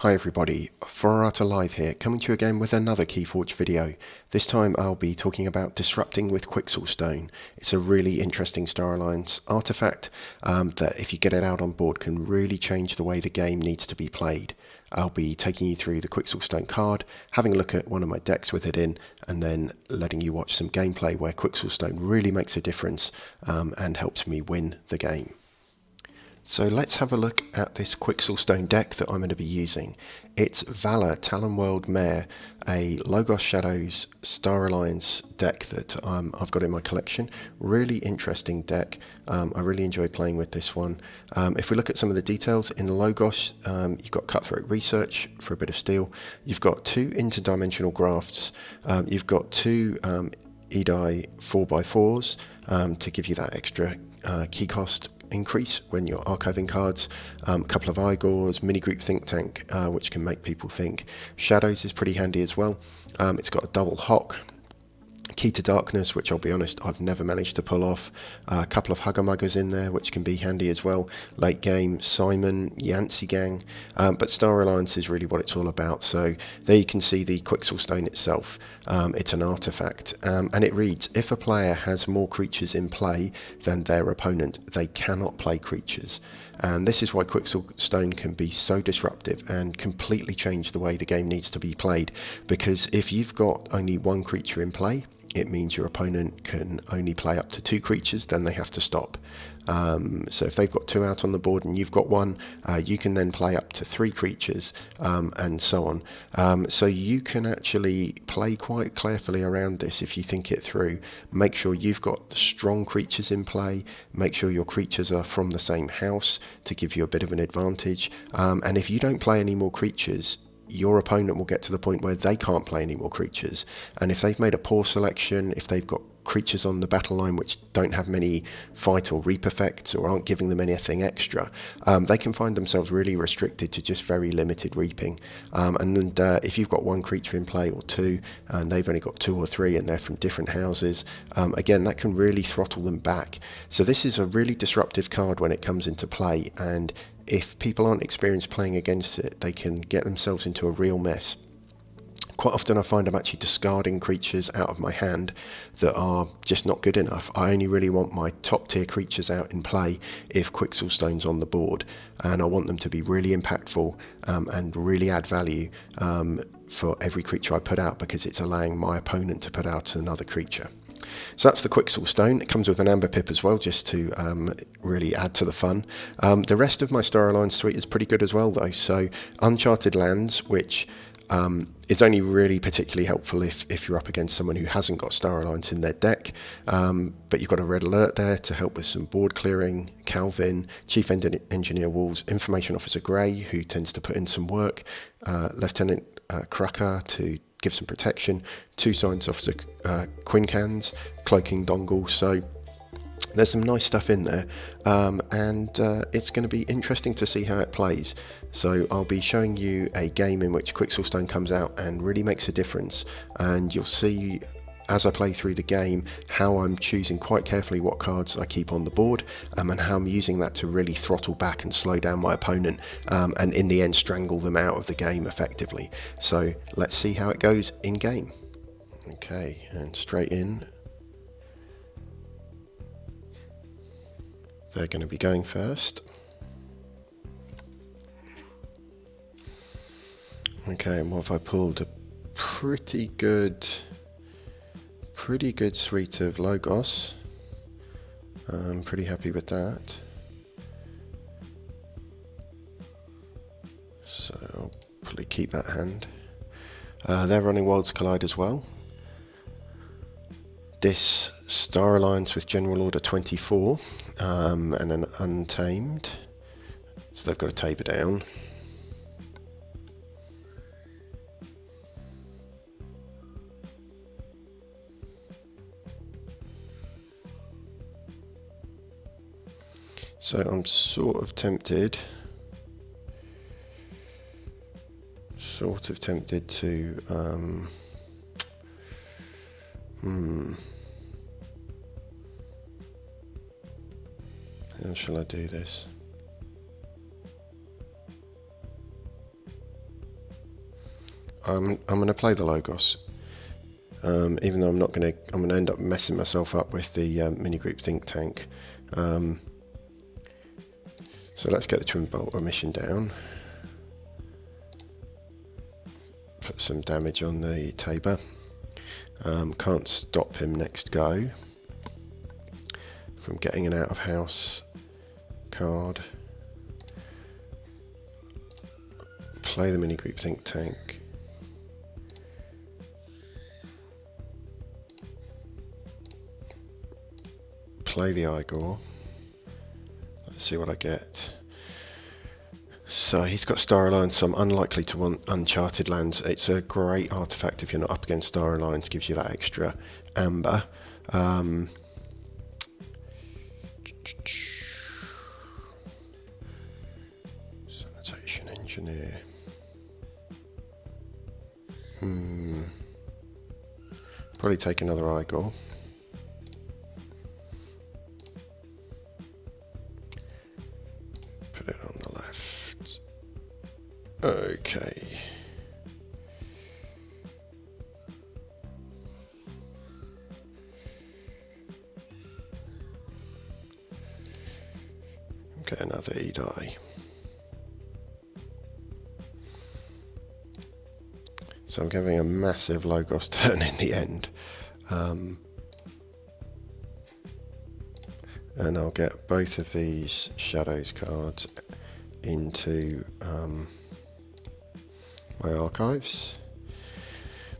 Hi everybody, Forerata Live here, coming to you again with another Keyforge video. This time I'll be talking about disrupting with Quixxle Stone. It's a really interesting Star Alliance artifact that if you get it out on board can really change the way the game needs to be played. I'll be taking you through the Quixxle Stone card, having a look at one of my decks with it in, and then letting you watch some gameplay where Quixxle Stone really makes a difference and helps me win the game. So let's have a look at this Quixxle Stone deck that I'm going to be using. It's Valor Talonworld Mare, a Logos Shadows Star Alliance deck that I've got in my collection. Really interesting deck. I really enjoy playing with this one. If we look at some of the details in Logos, you've got Cutthroat Research for a bit of steel. You've got two interdimensional grafts. You've got two Edai 4x4s to give you that extra key cost increase when you're archiving cards, a couple of Igors, mini group think tank, which can make people think. Shadows is pretty handy as well. It's got a double hock, Key to Darkness, which I'll be honest I've never managed to pull off, a couple of Hugger Muggers in there which can be handy as well, late game Simon, Yancey Gang, but Star Alliance is really what it's all about. So there you can see the Quixxle Stone itself. It's an artifact and it reads, if a player has more creatures in play than their opponent, they cannot play creatures. And this is why Quixxle Stone can be so disruptive and completely change the way the game needs to be played, because if you've got only one creature in play, it means your opponent can only play up to two creatures, then they have to stop. So if they've got two out on the board and you've got one, you can then play up to three creatures and so on. So you can actually play quite carefully around this if you think it through. Make sure you've got strong creatures in play, make sure your creatures are from the same house to give you a bit of an advantage, and if you don't play any more creatures, your opponent will get to the point where they can't play any more creatures. And if they've made a poor selection, if they've got creatures on the battle line which don't have many fight or reap effects or aren't giving them anything extra, they can find themselves really restricted to just very limited reaping. And then if you've got one creature in play or two and they've only got two or three and they're from different houses, again that can really throttle them back. So this is a really disruptive card when it comes into play, and if people aren't experienced playing against it, they can get themselves into a real mess. Quite often I find I'm actually discarding creatures out of my hand that are just not good enough. I only really want my top tier creatures out in play if Quixxle Stone's on the board, and I want them to be really impactful and really add value for every creature I put out, because it's allowing my opponent to put out another creature. So that's the Quixxle Stone. It comes with an Amber Pip as well, just to really add to the fun. The rest of my Star Alliance suite is pretty good as well though. So Uncharted Lands, which is only really particularly helpful if you're up against someone who hasn't got Star Alliance in their deck, but you've got a Red Alert there to help with some board clearing, Calvin, Chief Engineer Wolves, Information Officer Grey, who tends to put in some work, Lieutenant Crucker to give some protection, two Science Officer Quincans, Cloaking Dongle. So there's some nice stuff in there, and it's going to be interesting to see how it plays. So I'll be showing you a game in which Quixxle Stone comes out and really makes a difference, and you'll see as I play through the game how I'm choosing quite carefully what cards I keep on the board, and how I'm using that to really throttle back and slow down my opponent, and in the end strangle them out of the game effectively. So let's see how it goes in game. Okay, and straight in. They're going to be going first. Okay, and what have I pulled? A pretty good suite of Logos. I'm pretty happy with that. So I'll probably keep that hand. They're running Worlds Collide as well. This Star Alliance with General Order 24 and an Untamed. So they've got to taper down. So I'm sort of tempted to how shall I do this? I'm gonna play the Logos. Even though I'm gonna end up messing myself up with the mini group think tank. So let's get the twin bolt emission down. Put some damage on the Tabor. Can't stop him next go from getting an out of house card. Play the mini group think tank. Play the Igor. Let's see what I get. So he's got Star Alliance, so I'm unlikely to want Uncharted lands. It's a great artifact if you're not up against Star Alliance, gives you that extra amber. Sanitation Engineer. Probably take another Igor. Put it on the left. Okay. Get another E-die. So I'm having a massive Logos turn in the end. And I'll get both of these Shadows cards into my archives.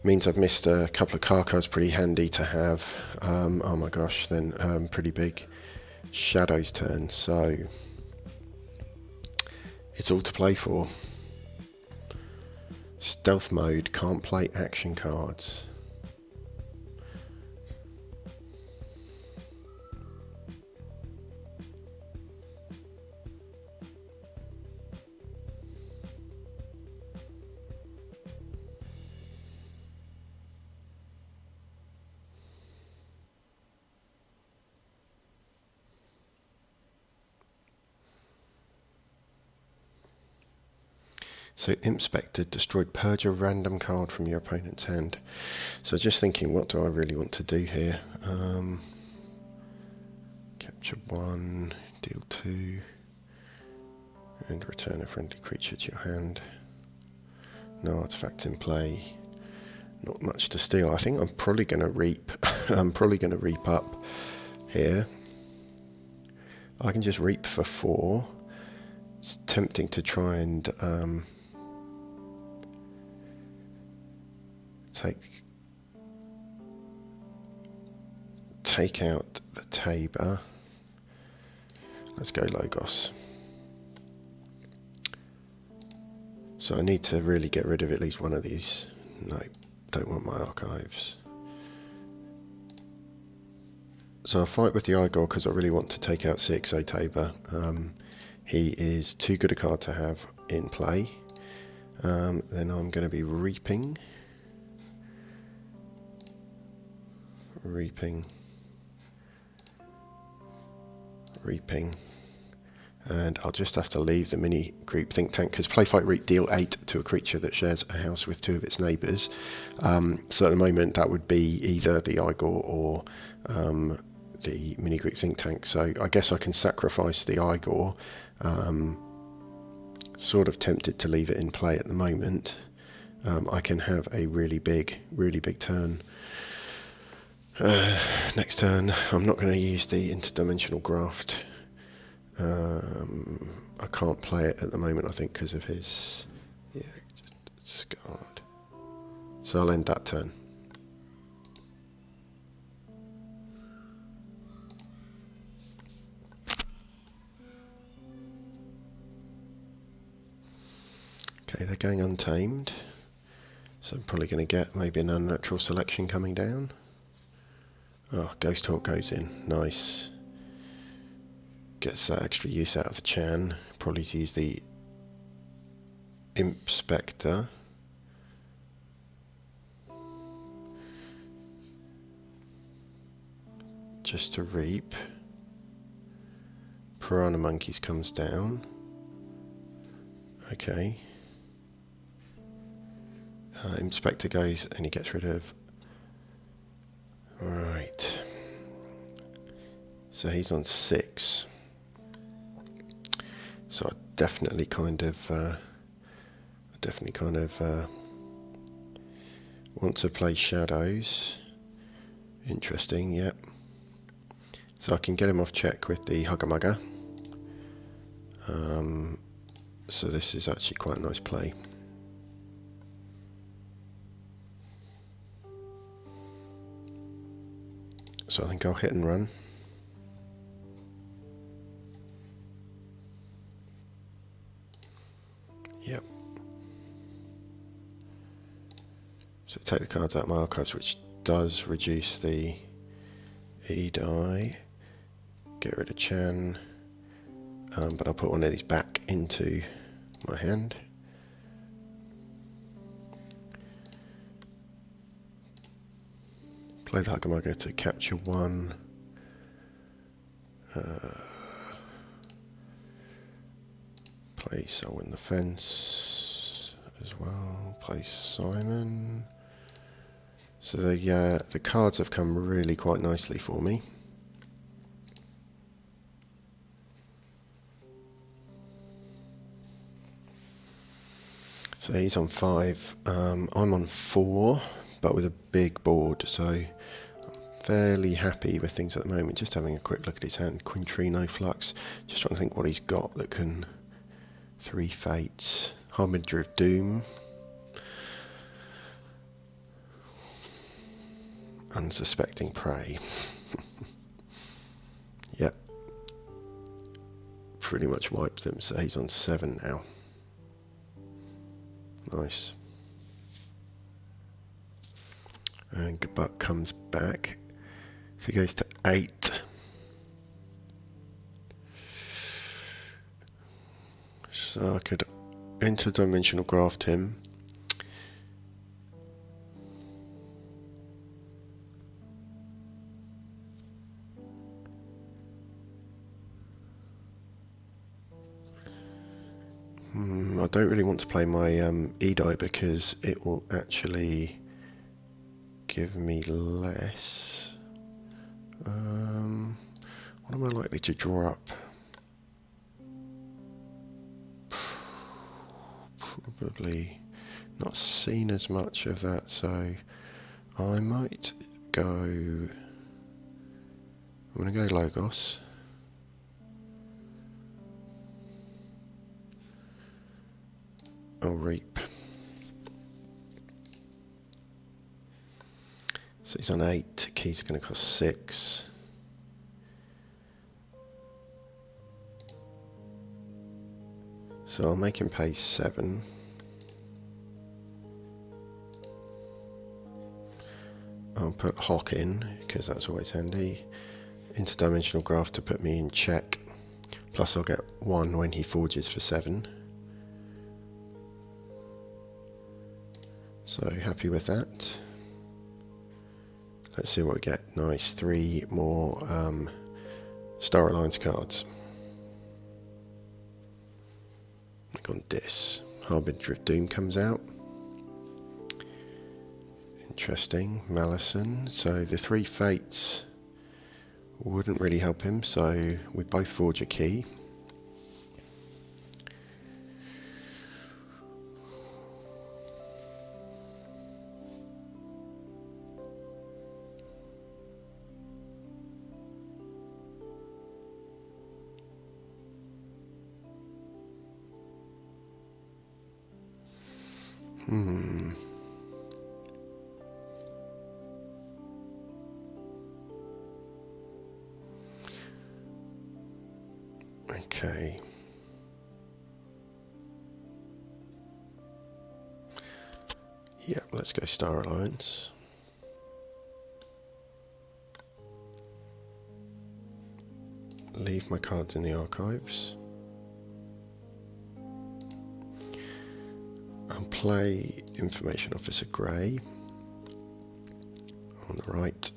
Means I've missed a couple of card cards pretty handy to have. Oh my gosh, then pretty big Shadows turn. So it's all to play for. Stealth mode, can't play action cards. So Inspector destroyed purge a random card from your opponent's hand. So just thinking, what do I really want to do here? Capture 1, deal 2, and return a friendly creature to your hand. No artifact in play. Not much to steal. I think I'm probably going to reap. I'm probably going to reap up here. I can just reap for 4. It's tempting to try and take out the Tabor. Let's go Logos. So I need to really get rid of at least one of these. No, don't want my archives. So I'll fight with the Igor because I really want to take out CXO Tabor. He is too good a card to have in play. Then I'm going to be reaping. Reaping, and I'll just have to leave the mini group think tank because play fight reap deal 8 to a creature that shares a house with 2 of its neighbours. So at the moment that would be either the Igor or the mini group think tank. So I guess I can sacrifice the Igor. Sort of tempted to leave it in play at the moment. I can have a really big turn. Next turn, I'm not going to use the interdimensional graft. I can't play it at the moment, I think, because of his just scarred. So I'll end that turn. Okay, they're going untamed, so I'm probably going to get maybe an unnatural selection coming down. Oh, Ghost Hawk goes in. Nice. Gets that extra use out of the Chan. Probably to use the Inspector. Just to reap. Piranha Monkeys comes down. Okay. Inspector goes and he gets rid of. Right. So he's on 6. So I definitely kind of want to play shadows. Interesting, yep. So I can get him off check with the Hugger Mugger. So this is actually quite a nice play. So I think I'll hit and run. Yep. So take the cards out of my archives, which does reduce the E die. Get rid of Chan. But I'll put one of these back into my hand. Play the Hugger Mugger to capture 1. Play Soul in the Fence as well. Play Simon. So the cards have come really quite nicely for me. So he's on 5. I'm on 4, but with a big board, so I'm fairly happy with things at the moment. Just having a quick look at his hand. Quintrino Flux. Just trying to think what he's got that can. 3 Fates. Harbinger of Doom. Unsuspecting Prey. Yep. Pretty much wiped them, so he's on 7 now. Nice. And Gabut comes back. So he goes to 8. So I could interdimensional graft him. I don't really want to play my E-die because it will actually give me less. What am I likely to draw up? Probably not seen as much of that, so I might go. I'm going to go Logos. I'll Reap. So he's on 8. Keys are going to cost 6. So I'll make him pay 7. I'll put Hawk in, because that's always handy. Interdimensional Graft to put me in check. Plus I'll get 1 when he forges for 7. So happy with that. Let's see what we get. Nice, 3 more Star Alliance cards. On this, Harbinger of Doom comes out. Interesting. Malison. So the 3 Fates wouldn't really help him, so we both forge a key. Okay. Yeah, let's go Star Alliance. Leave my cards in the archives. I'll play Information Officer Grey on the right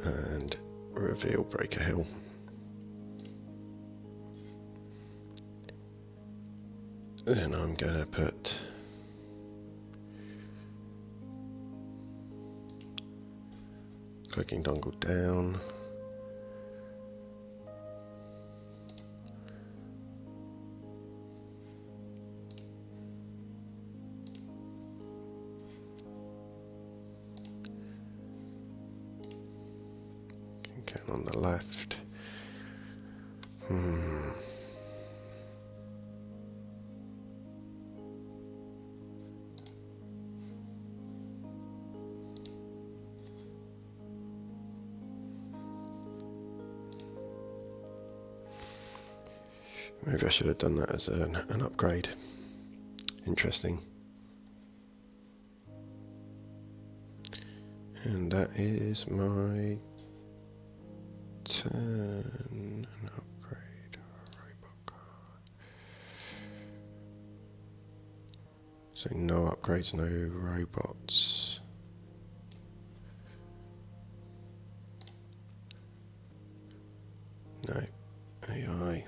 and reveal Breaker Hill. Then I'm going to put clicking dongle down. Again on the left. Maybe I should have done that as an upgrade. Interesting. And that is my turn. An upgrade. Robot. So no upgrades, no robots. No AI.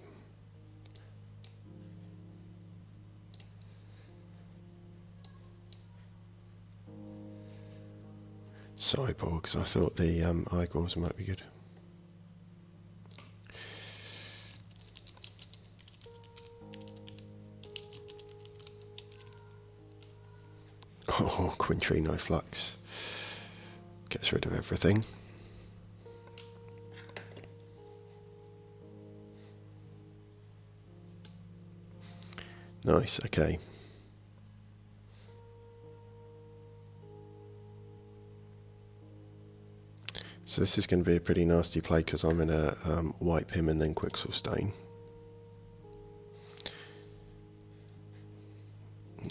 Cyborgs. I thought the Igors might be good. Oh, Quintrino Flux gets rid of everything. Nice. Okay. So this is going to be a pretty nasty play because I'm going to wipe him and then Quixxle Stone.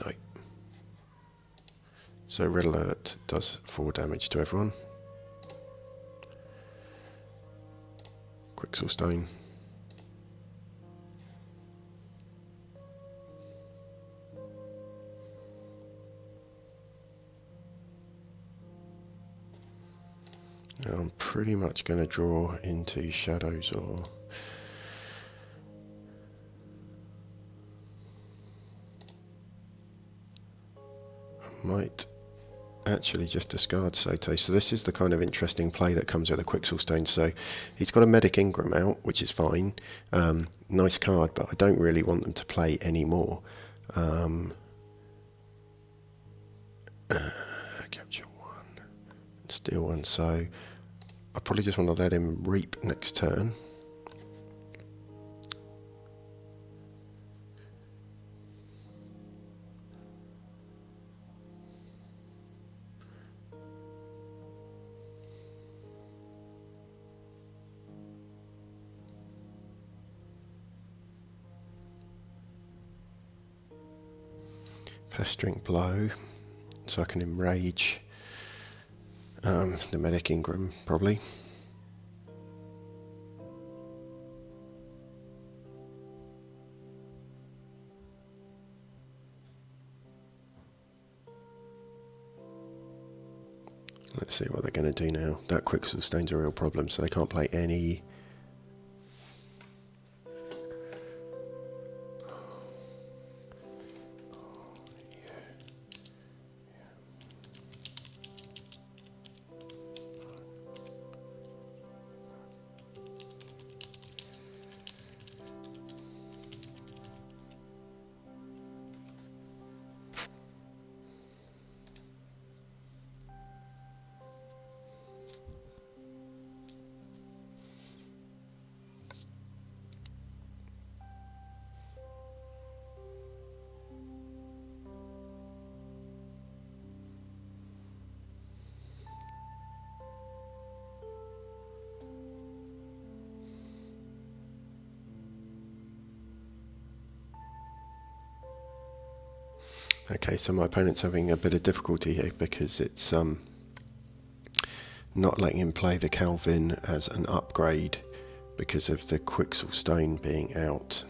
No. So Red Alert does 4 damage to everyone. Quixxle Stone. Now I'm pretty much going to draw into shadows, or I might actually just discard Soto. So this is the kind of interesting play that comes with a Quixxle Stone. So he's got a Medic Ingram out, which is fine. Nice card, but I don't really want them to play anymore. Capture 1, steal 1, so I probably just want to let him reap next turn. Pestering Blow, so I can enrage the Medic Ingram, probably. Let's see what they're going to do now. That Quixxle Stone's a real problem, so they can't play any... Okay, so my opponent's having a bit of difficulty here because it's not letting him play the Calvin as an upgrade because of the Quixxle Stone being out.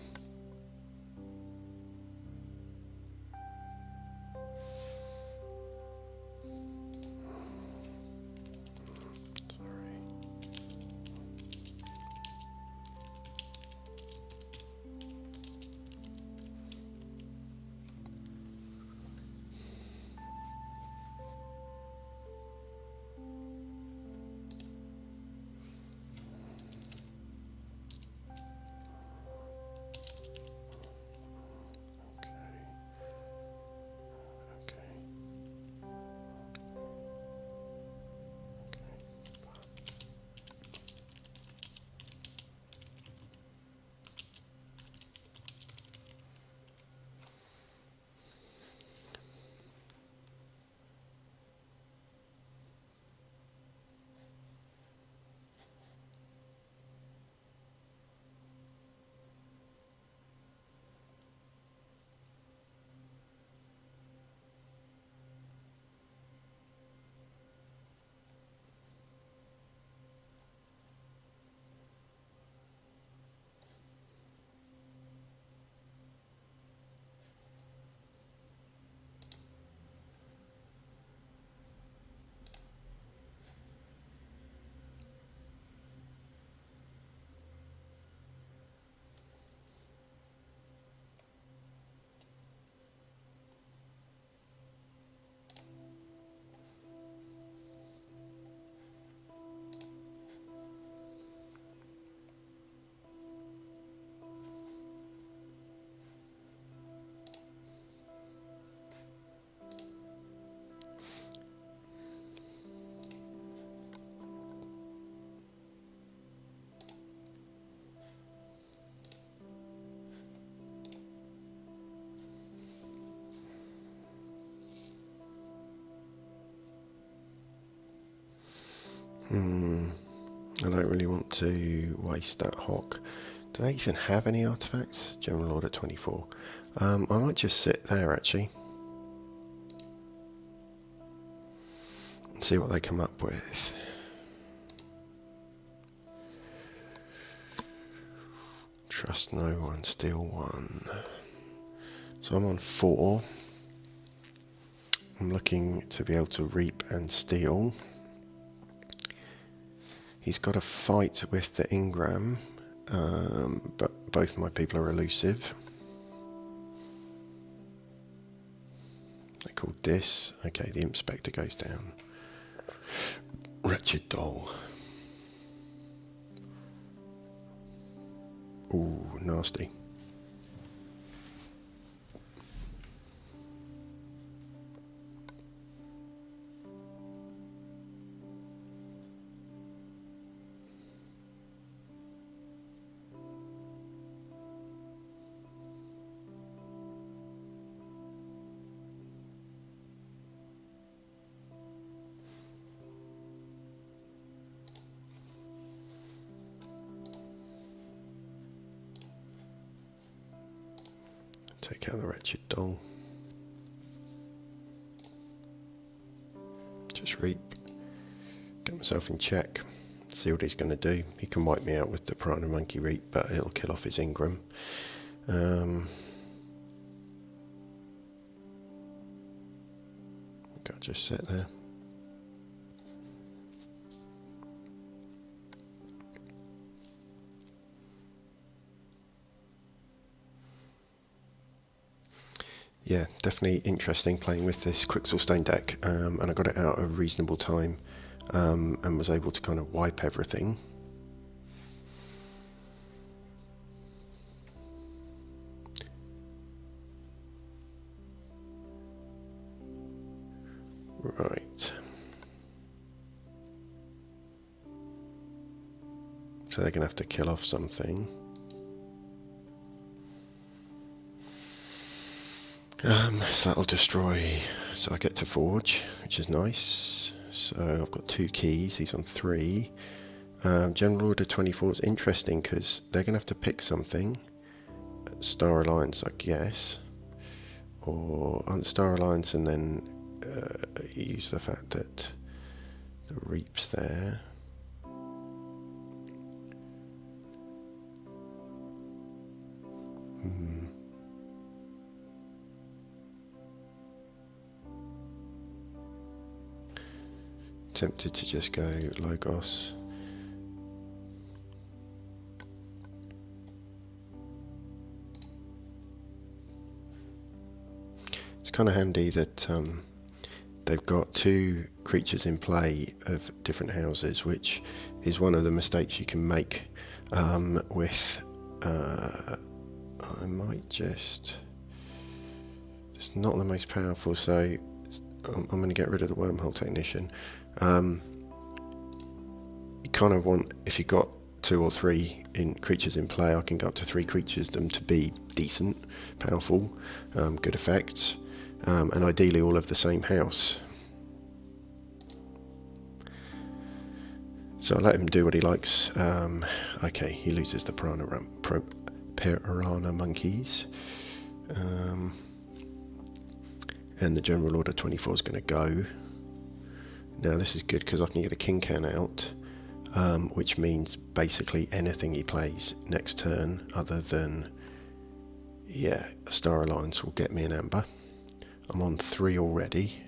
I don't really want to waste that hock. Do they even have any artifacts? General Order 24. I might just sit there actually. And see what they come up with. Trust no one, steal one. So I'm on 4. I'm looking to be able to reap and steal. He's got a fight with the Ingram, but both my people are elusive. They're called Dis. Okay, the Inspector goes down. Wretched Doll. Ooh, nasty. Take out the Wretched Doll. Just reap. Get myself in check. See what he's going to do. He can wipe me out with the Piranha Monkey Reap, but he'll kill off his Ingram. Can't just sit there. Yeah, definitely interesting playing with this Quixxle Stone deck, and I got it out at a reasonable time, and was able to kind of wipe everything. Right. So they're going to have to kill off something. So that'll destroy, so I get to forge, which is nice. So I've got 2 keys, he's on 3. General Order 24 is interesting because they're going to have to pick something. Star Alliance, I guess. Or on Star Alliance and then use the fact that the Reap's there. Tempted to just go Logos. It's kind of handy that they've got 2 creatures in play of different houses, which is one of the mistakes you can make with... I might just... It's not the most powerful, so I'm going to get rid of the Wormhole Technician. You kind of want, if you've got 2 or 3 creatures in play, I can go up to 3 creatures, them to be decent, powerful, good effects, and ideally all of the same house. So I let him do what he likes. Okay, he loses the Piranha Monkeys. And the General Order 24 is going to go. Now this is good because I can get a King Can out, which means basically anything he plays next turn other than, yeah, a Star Alliance will get me an Amber. I'm on 3 already,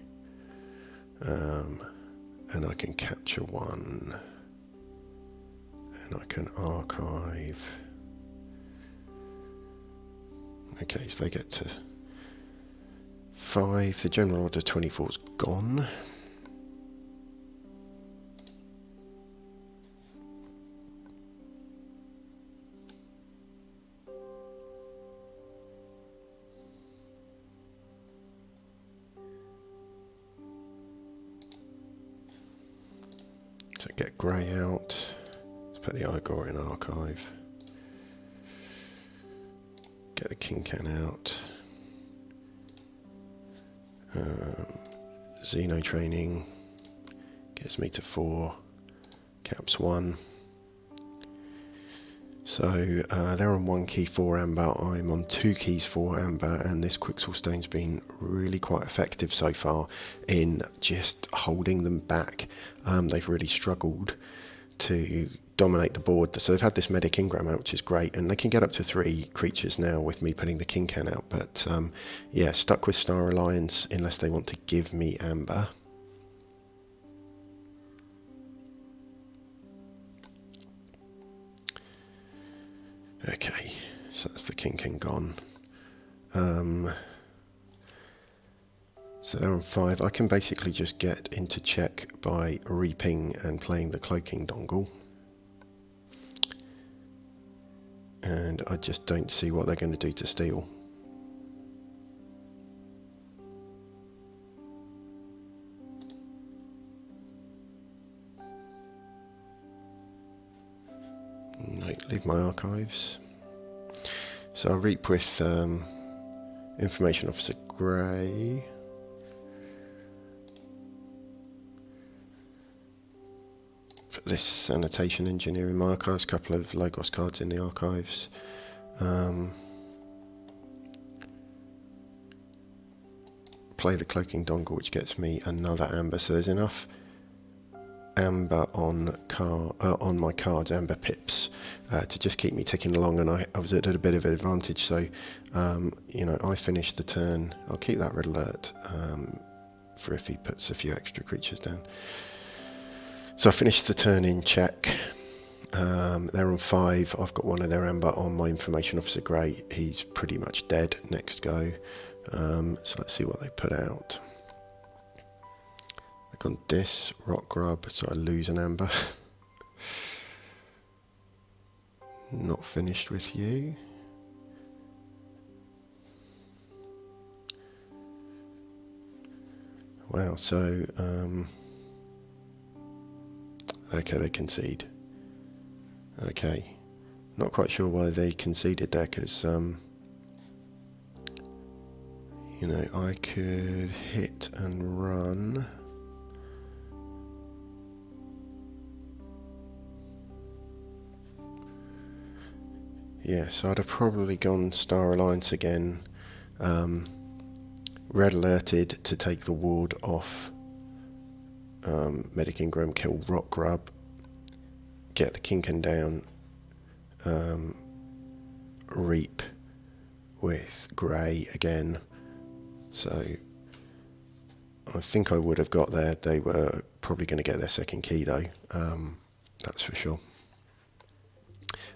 and I can capture 1, and I can archive. Okay, so they get to 5. The General Order 24's gone. So get Grey out. Let's put the Igor in archive. Get the King Can out. Xeno training gets me to 4. Caps 1. So they're on 1 key 4 amber, I'm on 2 keys 4 amber, and this Quixxle Stone's been really quite effective so far in just holding them back. They've really struggled to dominate the board, so they've had this medic ingram out, which is great, and they can get up to 3 creatures now with me putting the king can out, but yeah, stuck with Star Alliance unless they want to give me amber. Okay, so that's the king gone. So they're on 5. I can basically just get into check by reaping and playing the cloaking dongle. And I just don't see what they're going to do to steal. No, leave my archives. So I'll reap with Information Officer Grey. Put this Sanitation Engineer in my archives, a couple of Logos cards in the archives. Play the Cloaking Dongle, which gets me another amber, so there's enough amber on my cards, amber pips, to just keep me ticking along, and I was at a bit of an advantage, so you know, I finished the turn. I'll keep that red alert for if he puts a few extra creatures down. So I finished the turn in check. They're on 5. I've got one of their amber on my Information Officer Grey. He's pretty much dead. Next go. So let's see what they put out. They've gone Dis, Rock Grub, so I lose an amber. Not finished with you. Wow, so okay, they concede. Okay, not quite sure why they conceded there, because you know, I could hit and run. Yeah, so I'd have probably gone Star Alliance again, red alerted to take the ward off Medic Ingram, kill Rock Grub, get the Kinkin down, reap with Grey again. So I think I would have got there. They were probably going to get their second key though, that's for sure.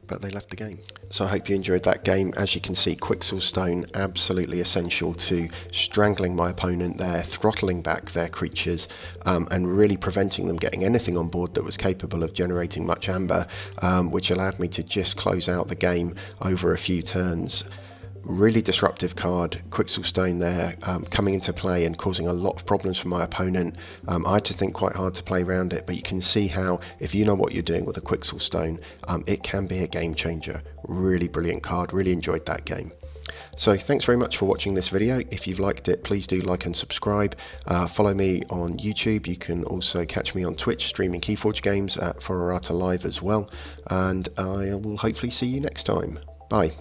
But they left the game. So I hope you enjoyed that game. As you can see, Quixxle Stone absolutely essential to strangling my opponent there, throttling back their creatures, and really preventing them getting anything on board that was capable of generating much amber, which allowed me to just close out the game over a few turns. Really disruptive card, Quixxle Stone there, coming into play and causing a lot of problems for my opponent. I had to think quite hard to play around it, but you can see how, if you know what you're doing with a Quixxle Stone, it can be a game changer. Really brilliant card, really enjoyed that game. So thanks very much for watching this video. If you've liked it, please do like and subscribe. Follow me on YouTube. You can also catch me on Twitch streaming Keyforge games at Forerata Live as well. And I will hopefully see you next time. Bye.